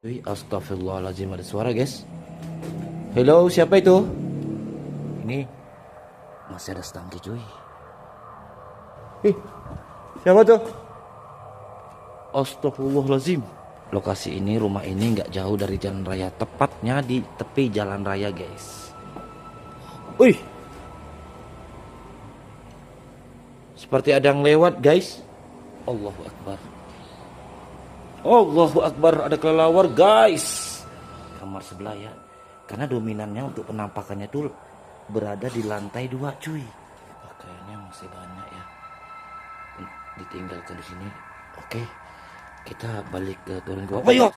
Astagfirullahaladzim, ada suara guys. Hello, siapa itu? Ini masih ada stangki cuy. Siapa tuh? Astagfirullahaladzim. Lokasi ini, rumah ini nggak jauh dari jalan raya, tepatnya di tepi jalan raya guys. Wih, seperti ada yang lewat guys. Allahu Akbar. Allahu Akbar, ada kelelawar guys. Kamar sebelah ya. Karena dominannya untuk penampakannya tuh berada di lantai 2 cuy. Kayaknya masih banyak ya. Ditinggalkan di sini. Oke. Kita balik ke turun ke bawah. Ayo.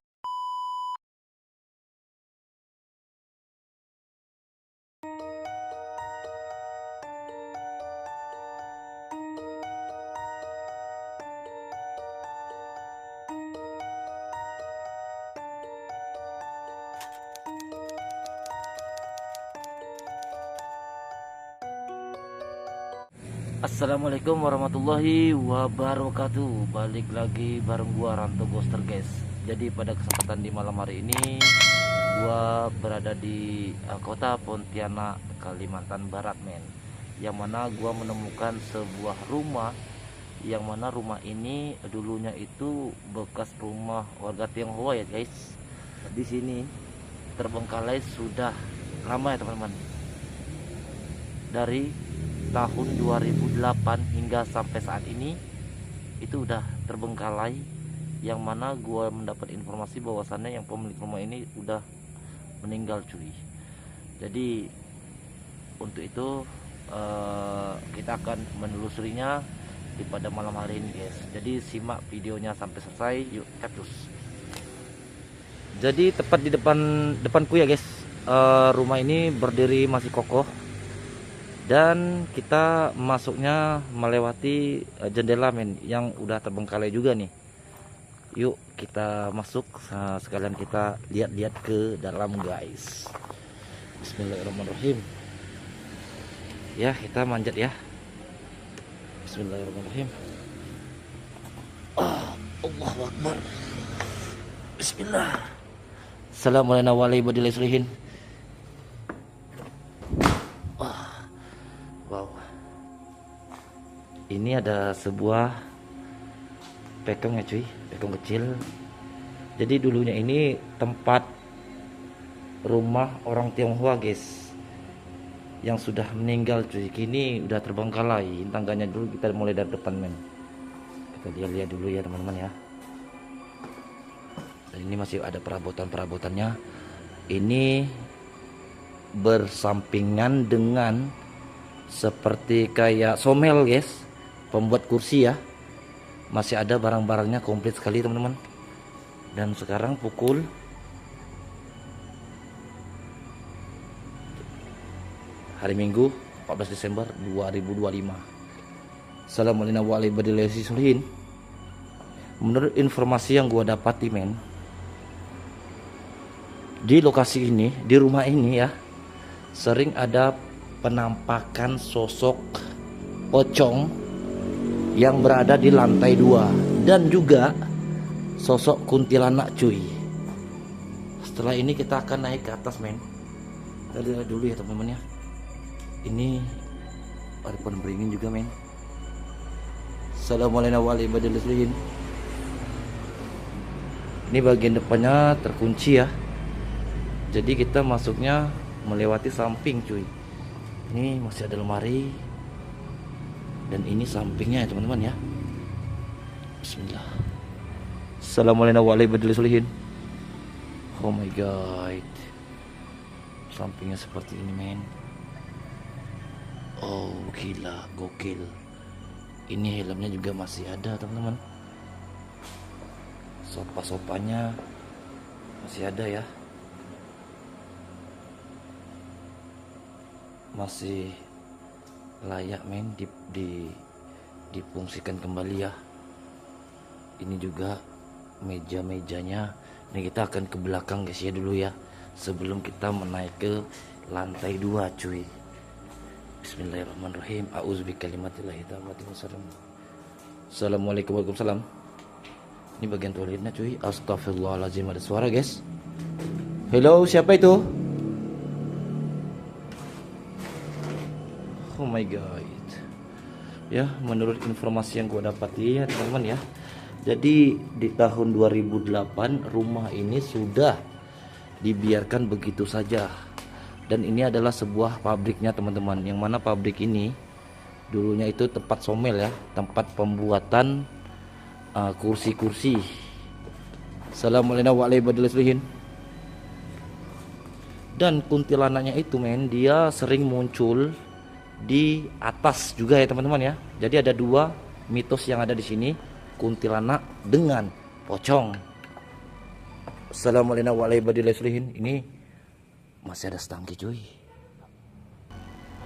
Assalamualaikum warahmatullahi wabarakatuh. Balik lagi bareng gua Ranto Ghoster guys. Jadi pada kesempatan di malam hari ini gua berada di kota Pontianak, Kalimantan Barat men. Yang mana gua menemukan sebuah rumah, yang mana rumah ini dulunya itu bekas rumah warga Tionghoa ya guys. Di sini terbengkalai sudah lama ya teman-teman. Dari tahun 2008 hingga sampai saat ini itu udah terbengkalai, yang mana gue mendapat informasi bahwasannya yang pemilik rumah ini udah meninggal cuy. Jadi untuk itu kita akan menelusurinya di pada malam hari ini guys. Jadi simak videonya sampai selesai, yuk terus. Jadi tepat di depanku ya guys, rumah ini berdiri masih kokoh. Dan kita masuknya melewati jendela men yang udah terbengkalai juga nih. Yuk kita masuk, sekalian kita lihat-lihat ke dalam guys. Bismillahirrahmanirrahim. Ya kita manjat ya. Bismillahirrahmanirrahim. Allahu Akbar. Bismillah. Assalamualaikum warahmatullahi wabarakatuh. Wow, ini ada sebuah pekong ya cuy, pekong kecil. Jadi dulunya ini tempat rumah orang Tionghoa guys, yang sudah meninggal cuy. Kini udah terbengkalai. Tangganya dulu kita mulai dari depan men. Kita lihat-lihat dulu ya teman-teman ya. Dan ini masih ada perabotan-perabotannya. Ini bersampingan dengan seperti kayak somel guys, pembuat kursi ya. Masih ada barang-barangnya komplit sekali teman-teman. Dan sekarang pukul hari Minggu 14 Desember 2025. Assalamualaikum warahmatullahi wabarakatuh. Menurut informasi yang gua dapati men, di lokasi ini, di rumah ini ya, sering ada penampakan sosok pocong yang berada di lantai 2 dan juga sosok kuntilanak cuy. Setelah ini kita akan naik ke atas men. Kita lihat dulu ya teman-teman ya. Ini ada pohon beringin juga men. Assalamualaikum warahmatullahi wabarakatuh. Ini bagian depannya terkunci ya. Jadi kita masuknya melewati samping cuy. Ini masih ada lemari. Dan ini sampingnya ya teman-teman ya. Bismillah. Assalamualaikum warahmatullahi wabarakatuh. Oh my god. Sampingnya seperti ini men. Oh gila, gokil. Ini helmnya juga masih ada teman-teman. Sofa-sofanya masih ada ya. Masih layak men difungsikan kembali ya. Ini juga meja-mejanya. Ini kita akan ke belakang guys ya dulu ya, sebelum kita menaik ke lantai 2 cuy. Bismillahirrahmanirrahim. A'udzubikalimatillahi tammati min syarri. Assalamualaikum warahmatullahi wabarakatuh. Ini bagian toiletnya cuy. Astagfirullahaladzim, ada suara guys. Hello, siapa itu? Oh my god. Ya, menurut informasi yang gue dapati ya teman-teman ya, jadi di tahun 2008 rumah ini sudah dibiarkan begitu saja. Dan ini adalah sebuah pabriknya teman-teman, yang mana pabrik ini dulunya itu tempat somel ya, tempat pembuatan kursi-kursi. Assalamualaikum. Dan kuntilanaknya itu men, dia sering muncul di atas juga ya teman-teman ya. Jadi ada dua mitos yang ada di sini, kuntilanak dengan pocong. Assalamualaikum. Ini masih ada stangki cuy.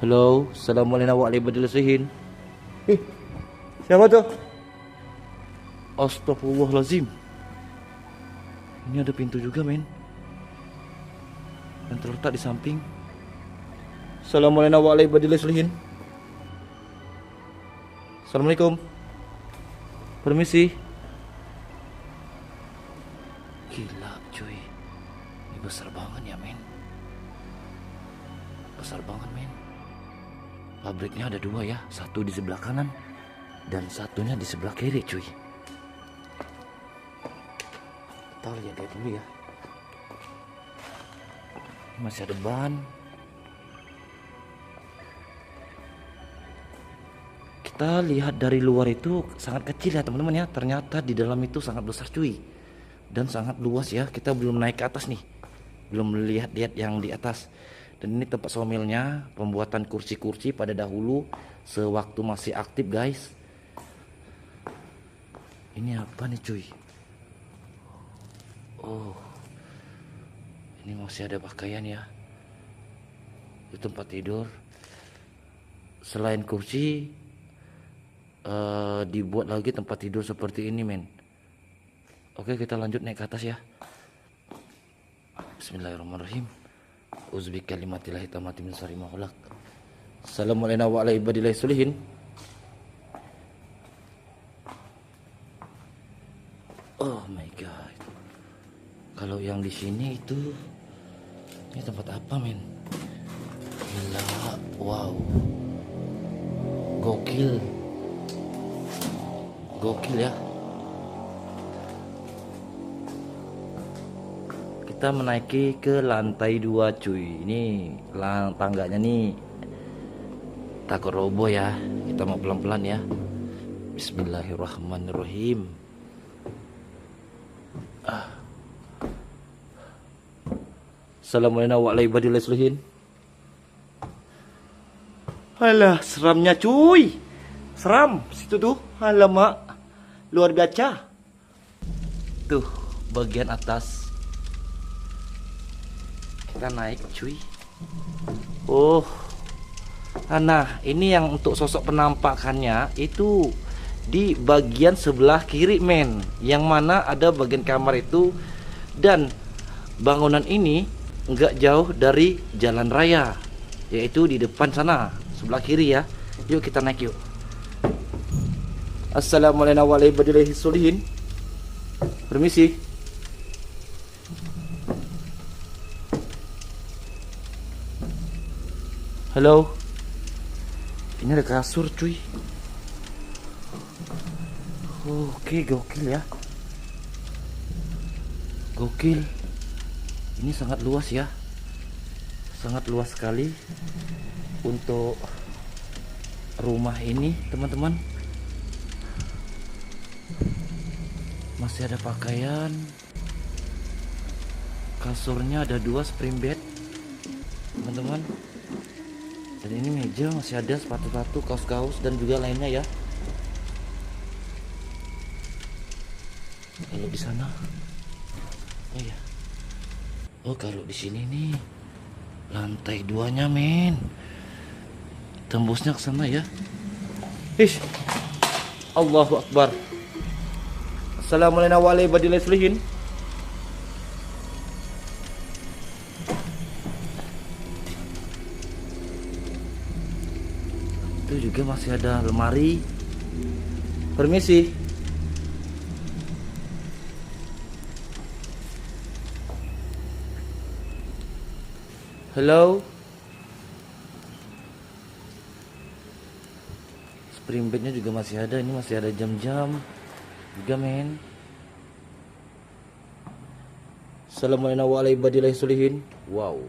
Halo, assalamualaikum. Siapa tuh? Astagfirullahaladzim. Ini ada pintu juga men, yang terletak di samping. Assalamualaikum. Assalamualaikum. Permisi. Gila cuy, ini besar banget ya men. Besar banget men. Pabriknya ada dua ya, satu di sebelah kanan dan satunya di sebelah kiri cuy. Kita lihat dulu ya. Masih ada ban. Kita lihat dari luar itu sangat kecil ya teman-teman ya. Ternyata di dalam itu sangat besar cuy, dan sangat luas ya. Kita belum naik ke atas nih, belum lihat yang di atas. Dan ini tempat somelnya, pembuatan kursi-kursi pada dahulu sewaktu masih aktif guys. Ini apa nih cuy? Oh, ini masih ada pakaian ya. Itu tempat tidur. Selain kursi, dibuat lagi tempat tidur seperti ini men. Oke, kita lanjut naik ke atas ya. Bismillahirrahmanirrahim. Uzbi kalimatillahi tammati min syarri ma khalaq. Assalamualaikum warahmatullahi wabarakatuh. Oh my god. Kalau yang di sini itu, ini tempat apa men? Gila, wow, gokil ya. Kita menaiki ke lantai 2 cuy. Ini tangganya nih, takut roboh ya. Kita mau pelan-pelan ya. Bismillahirrahmanirrahim. Assalamualaikum. Alah, seramnya cuy. Seram situ tuh. Alamak, luar biasa. Tuh bagian atas. Kita naik cuy. Oh, nah ini yang untuk sosok penampakannya itu di bagian sebelah kiri men, yang mana ada bagian kamar itu. Dan bangunan ini nggak jauh dari jalan raya, yaitu di depan sana sebelah kiri ya. Yuk kita naik yuk. Assalamualaikum warahmatullahi wabarakatuh. Permisi. Halo. Ini ada kasur cuy. Oke, gokil ya. Gokil. Ini sangat luas ya. Sangat luas sekali untuk rumah ini teman-teman. Masih ada pakaian. Kasurnya ada 2 spring bed teman-teman. Dan ini meja masih ada, sepatu-sepatu, kaos-kaos dan juga lainnya ya. Kalau di sana, oh ya, oh kalau di sini nih lantai 2-nya men, tembusnya ke sana ya. Ish, Allahu Akbar. Assalamualaikum warahmatullahi wabarakatuh. Itu juga masih ada lemari. Permisi. Hello. Spring bednya juga masih ada. Ini masih ada jam-jam juga, men. Assalamualaikum warahmatullahi wabarakatuh. Wow,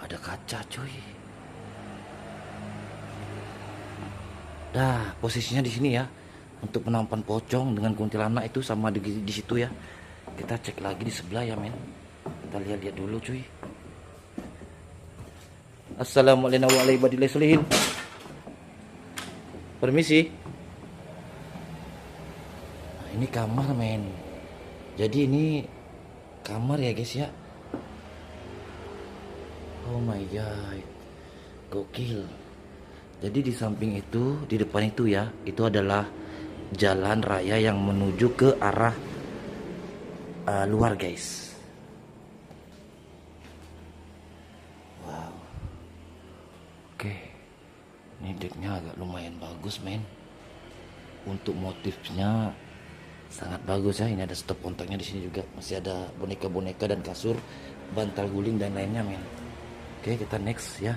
ada kaca, cuy. Dah, posisinya di sini ya. Untuk penampan pocong dengan kuntilanak itu sama di situ ya. Kita cek lagi di sebelah ya, men. Kita lihat dulu, cuy. Assalamualaikum warahmatullahi wabarakatuh. Permisi. Nah, ini kamar, men. Jadi ini kamar ya, guys ya. Oh my god, gokil. Jadi di samping itu, di depan itu ya, itu adalah jalan raya yang menuju ke arah luar, guys. Wow. Oke, ini decknya agak lumayan bagus, men. Untuk motifnya sangat bagus ya. Ini ada stop kontaknya di sini juga. Masih ada boneka-boneka dan kasur, bantal guling dan lainnya, men. Oke, kita next ya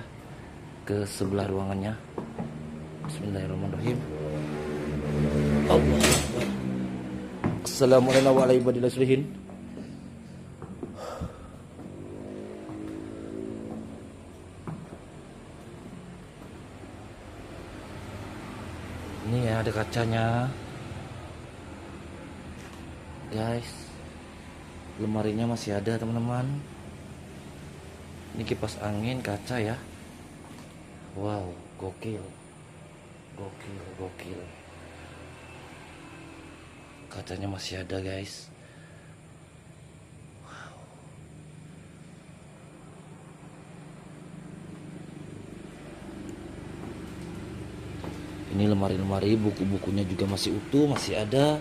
ke sebelah ruangannya. Bismillahirrahmanirrahim. Allah Akbar. Assalamualaikum warahmatullahi wabarakatuh. Ini ya ada kacanya, guys. Lemarinya masih ada, teman-teman. Ini kipas angin kaca ya. Wow, gokil. Gokil. Kacanya masih ada, guys. Wow. Ini lemari-lemari, buku-bukunya juga masih utuh, masih ada.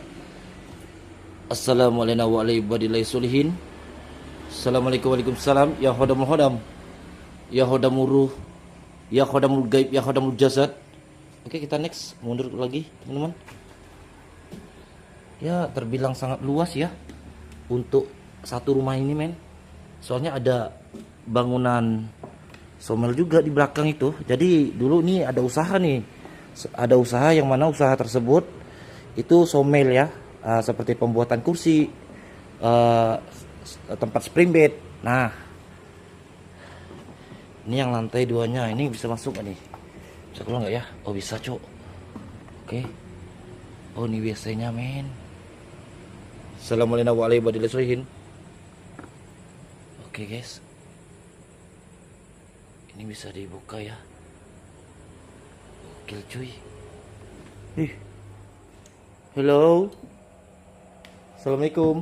Assalamualaikum warahmatullahi wabarakatuh. Assalamualaikum waalaikumsalam. Ya hodamul hodam, ya hodamul ruh, ya hodamul gaib, ya hodamul jasad. Oke, kita next, mundur lagi, teman-teman. Ya, terbilang sangat luas ya untuk satu rumah ini, men. Soalnya ada bangunan somel juga di belakang itu. Jadi dulu ini ada usaha nih. Ada usaha yang mana usaha tersebut itu somel ya, seperti pembuatan kursi, tempat spring bed. Nah, ini yang lantai 2-nya. Ini bisa masuk gak nih? Bisa keluar nggak ya? Oh, bisa, cok. Oke. Oh, ini WC-nya, men. Assalamualaikum warahmatullahi wabarakatuh. Oke, guys. Ini bisa dibuka ya. Gokil, cuy. Hello. Assalamualaikum.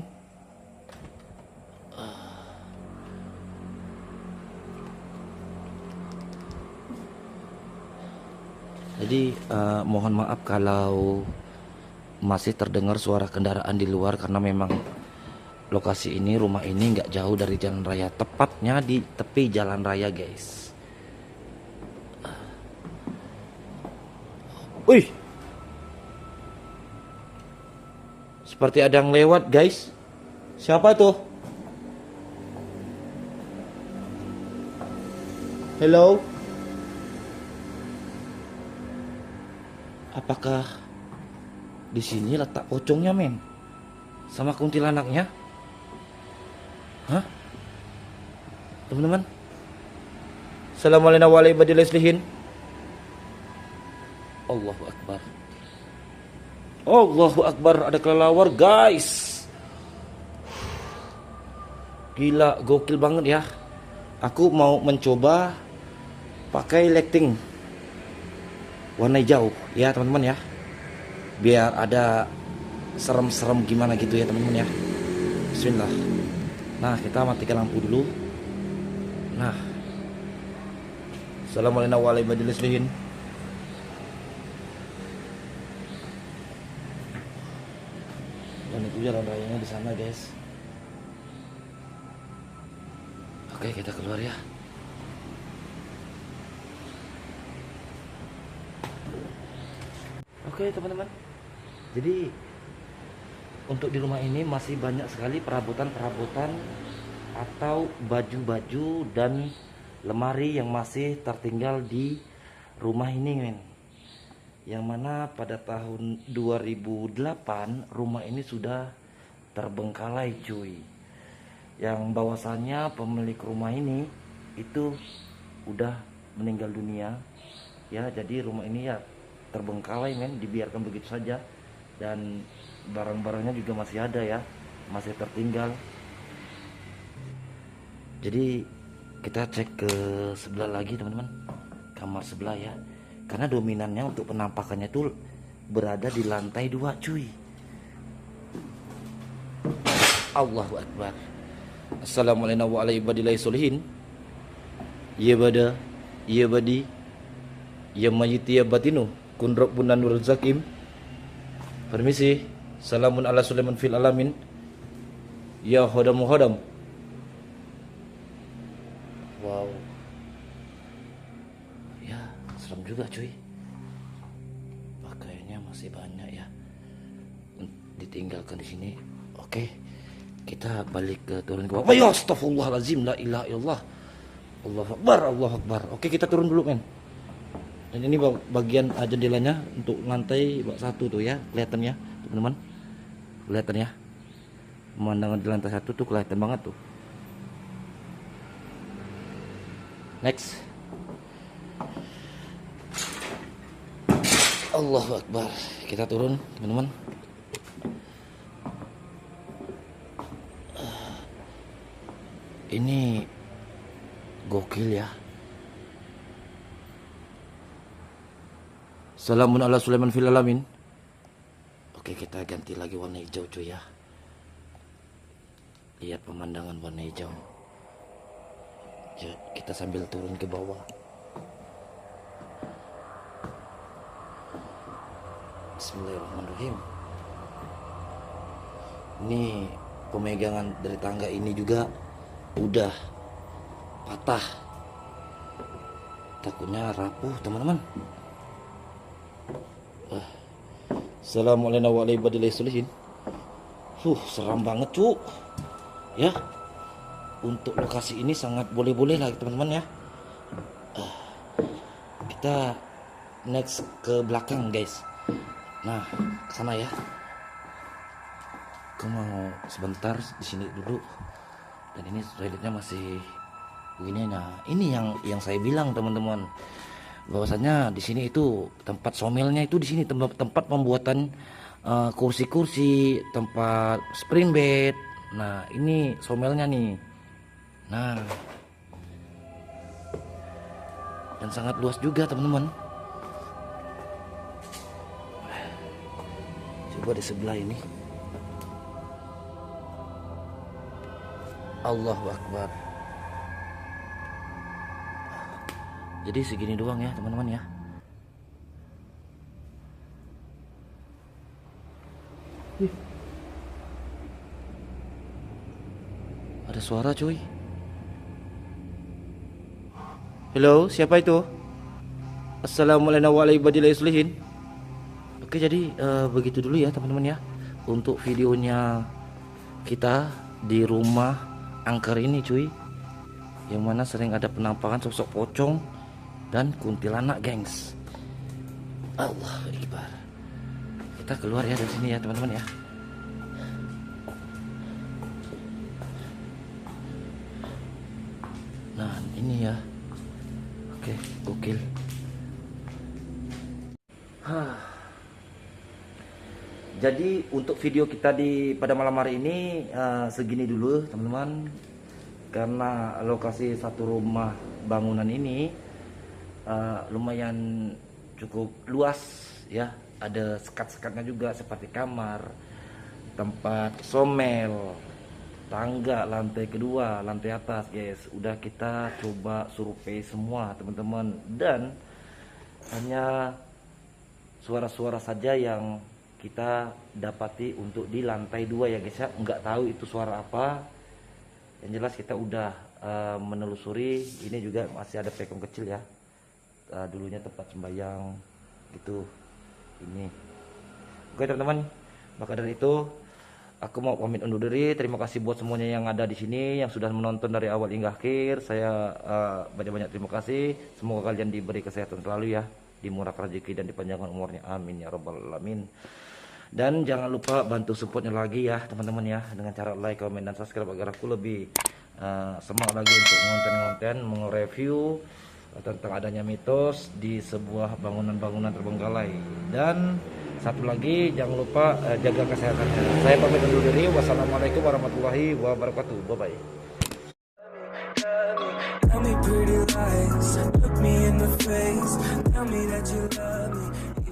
Jadi mohon maaf kalau masih terdengar suara kendaraan di luar, karena memang lokasi ini, rumah ini nggak jauh dari jalan raya, tepatnya di tepi jalan raya, guys. Wih, seperti ada yang lewat, guys. Siapa tuh? Hello. Apakah di sini letak pocongnya, men? Sama kuntilanaknya? Hah? Teman-teman? Assalamualaikum warahmatullahi wabarakatuh. Allahu Akbar. Allahu Akbar, ada kelelawar, guys. Gila, gokil banget ya. Aku mau mencoba pakai lighting warna hijau ya, teman-teman ya, biar ada serem-serem gimana gitu ya, teman-teman ya. Bismillah. Nah, kita matikan lampu dulu. Nah, assalamualaikum warahmatullahi wabarakatuh. Dan itu jalan rayanya di sana, guys. Oke, kita keluar ya. Oke, teman-teman. Jadi untuk di rumah ini masih banyak sekali perabotan-perabotan atau baju-baju dan lemari yang masih tertinggal di rumah ini men. Yang mana pada tahun 2008 rumah ini sudah terbengkalai cuy. Yang bahwasannya pemilik rumah ini itu udah meninggal dunia ya, jadi rumah ini ya terbengkalai men, dibiarkan begitu saja, dan barang-barangnya juga masih ada ya, masih tertinggal. Jadi kita cek ke sebelah lagi teman-teman, kamar sebelah ya, karena dominannya untuk penampakannya itu berada di lantai 2 cuy. Allahu Akbar. Assalamualaikum warahmatullahi wabarakatuh. Ya bada, ya badi, ya mayiti ya batinu, kun rabbuna nurul zakim. Permisi. Salamun ala Sulaiman fil alamin. Ya hodamu hodam. Wow. Ya, serem juga cuy. Pakaiannya masih banyak ya. Ditinggalkan di sini. Oke. Kita balik ke turun ke bawah. Ya astagfirullahalazim, la ilaha illallah. Allahu Akbar, Allahu Akbar. Oke, kita turun dulu men. Dan ini bagian jendelanya untuk lantai 1 tuh ya, kelihatan ya teman-teman. Kelihatan ya. Pemandangan di lantai 1 tuh kelihatan banget tuh. Next. Allahu Akbar. Kita turun teman-teman. Ini gokil ya. Salamun ala Sulaiman fil alamin. Oke, kita ganti lagi warna hijau cuy ya. Lihat pemandangan warna hijau. Ya, kita sambil turun ke bawah. Bismillahirrahmanirrahim. Ini pemegangan dari tangga ini juga udah patah. Takutnya rapuh teman-teman. Assalamualaikum warahmatullahi wabarakatuh. Seram banget cuk. Ya. Untuk lokasi ini sangat boleh-boleh lah teman-teman ya. Kita next ke belakang guys. Nah, ke sana ya. Aku mau sebentar di sini dulu. Dan ini toiletnya masih begini. Nah, ini yang saya bilang teman-teman, bahwasanya di sini itu tempat somelnya itu di sini, tempat pembuatan kursi-kursi, tempat spring bed. Nah, ini somelnya nih. Nah, dan sangat luas juga teman-teman. Coba di sebelah ini. Allahu Akbar. Jadi segini doang ya teman-teman ya. Ada suara cuy. Halo, siapa itu? Assalamualaikum warahmatullahi wabarakatuh. Oke, jadi begitu dulu ya teman-teman ya untuk videonya kita di rumah angker ini cuy, yang mana sering ada penampakan sosok pocong dan kuntilanak gengs. Allahu Akbar. Kita keluar ya dari sini ya teman-teman ya. Nah ini ya. Oke, gokil. Jadi untuk video kita pada malam hari ini segini dulu teman-teman, karena lokasi satu rumah bangunan ini lumayan cukup luas ya, ada sekat-sekatnya juga seperti kamar, tempat somel, tangga lantai kedua, lantai atas guys. Udah kita coba survei semua teman-teman, dan hanya suara-suara saja yang kita dapati untuk di lantai 2 ya guys ya. Nggak tahu itu suara apa. Yang jelas kita udah menelusuri. Ini juga masih ada pekong kecil ya, dulunya tempat sembahyang gitu ini. Oke teman-teman, maka dari itu aku mau pamit undur diri. Terima kasih buat semuanya yang ada di sini, yang sudah menonton dari awal hingga akhir. Saya banyak-banyak terima kasih. Semoga kalian diberi kesehatan selalu ya, dimurahkan rezeki dan dipanjangkan umurnya. Amin ya robbal alamin. Dan jangan lupa bantu supportnya lagi ya teman-teman ya, dengan cara like, komen, dan subscribe agar aku lebih semangat lagi untuk konten-konten mengreview tentang adanya mitos di sebuah bangunan-bangunan terbengkalai. Dan satu lagi, jangan lupa jaga kesehatannya. Saya pamit undur diri. Wassalamualaikum warahmatullahi wabarakatuh. Bye bye. Tell me pretty lies, look me in the face, tell me that you love me.